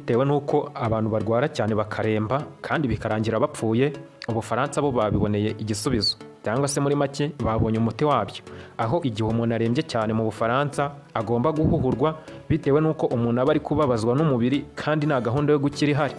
bitewe n'uko abantu barwara cyane bakaremba kandi bikarangira bapfuye. Ubufaransa bo babiboneye igisubizo, cyangwa se muri make babonye umuti wabyo, aho igihe umuntu arembye cyane mu Bufaransa agomba guhuhurwa bitewe n'uko umuntu aba ari kubabazwa n'umubiri kandi nta gahunda yo gukira ihari.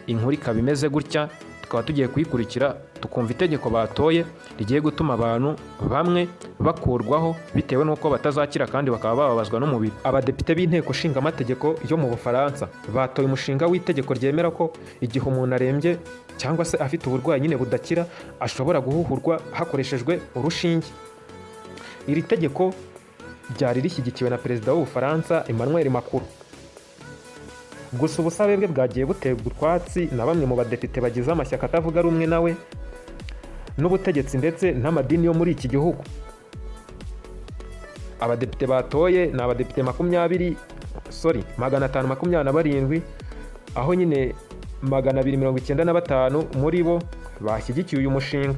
Inkuru ikaba imeze gutya, tukaba tugiye kuyikurikira tukumva itegeko batoye rigiye gutuma abantu bamwe bakurwaho bitewe n'uko batazakira kandi bakaba bababazwa n'umubiri. Abadepite b'inteko nshinga amategeko yo mu Bufaransa batoye umushinga w'itegeko ryemera ko igihe umuntu arembye cyangwa se afite uburwayi nyine budakira ashobora guhuhurwa hakoreshejwe urushinge. Iri tegeko ryari rishyigikiwe na perezida w'Ubufaransa Emmanuel Macron. Gusa ubusabe bwe bwagiye buterwa utwatsi na bamwe mu badepite bagize amashyaka atavuga rumwe nawe n'ubutegetsi ndetse n'amadini yo muri iki gihugu. Abadepite batoye ni abadepite 527, aho nyine 295 muri bo bashyigikiye uyu mushinga.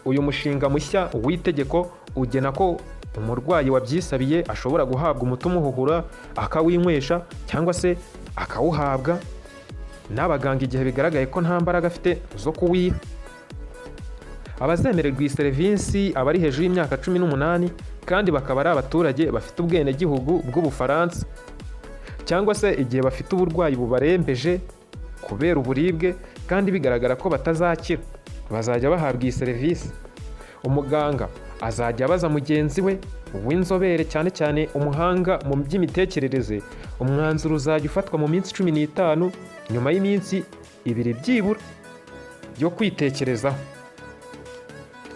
Uyu mushinga mushya w'itegeko ugena ko umurwayi wabyisabiye ashobora guhabwa umuti umuhuhura akawinywesha cyangwa se akawuhabwa n'abaganga igihe bigaragaye ko nta mbaraga afite zo kuwiha. Abazemererwa iyi serivisi aba ari hejuru y'imyaka 18 kandi bakaba ari abaturage bafite ubwenegihugu bw'Ubufaransa, cyangwa se igihe bafite uburwayi bubarembeje kubera uburibwe kandi bigaragara ko batazakira, bazajya bahabwa iyi serivisi. Umuganga azajya abaza mugenzi we w'inzobere cyane cyane umuhanga mu by'imitekerereze, umwanzuro uzajya ufatwa mu minsi 15 nyuma y'iminsi 2 byibura yo kwitekerezaho.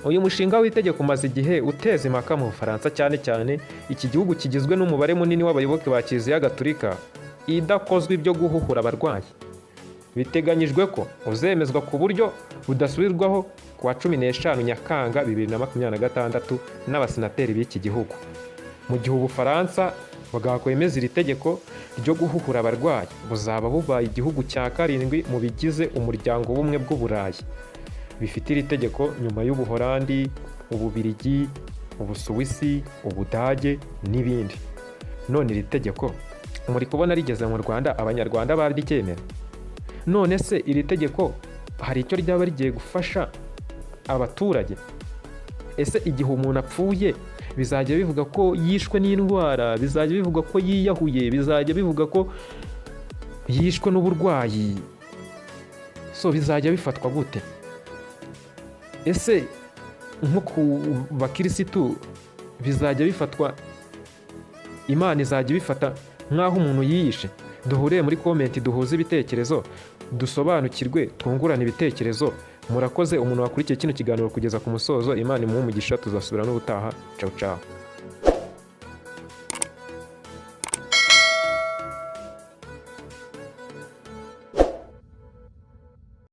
Uyu mushinga w'itegeko umaze igihe uteza impaka mu Bufaransa, cyane cyane iki gihugu kigizwe n'umubare munini w'abayoboke ba Kiliziya Gatolika idakozwe ibyo guhuhura abarwayi. Biteganyijwe ko uzemezwa ku buryo budasubirwaho ku wa 15 Nyakanga 2026 n'abasenateri b'iki gihugu. Mu gihe Ubufaransa bwakwemeza iri tegeko ryo guhuhura abarwayi, buzaba bubaye igihugu cya 7 mu bigize umuryango w'ubumwe bw'Uburayi bifite iri tegeko nyuma y'Ubuholandi, Ububiligi, Ubusuwisi, Ubudage n'ibindi. None iri tegeko muri kubona rigeze mu Rwanda, abanyarwanda bariryemera. None se iri tegeko hari icyo ryaba rigiye gufasha abaturage? Ese igihe umuntu apfuye bizajya bivuga ko yishwe n'indwara, bizajya bivuga ko yiyahuye, bizajya bivuga ko yishwe n'uburwayi? So bizajya bifatwa gute? Ese nko ku bakirisitu bizajya bifatwa, Imana izajya bifata nk'aho umuntu yiyishe? Duhure muri komenti duhuze ibitekerezo, dusobanukirwe, twungurane ibitekerezo. Murakoze umuntu wakurikiye kino kiganiro kugeza ku musozo. Imana imuhe umugisha, tuzasubira n'ubutaha. Ciao ciao.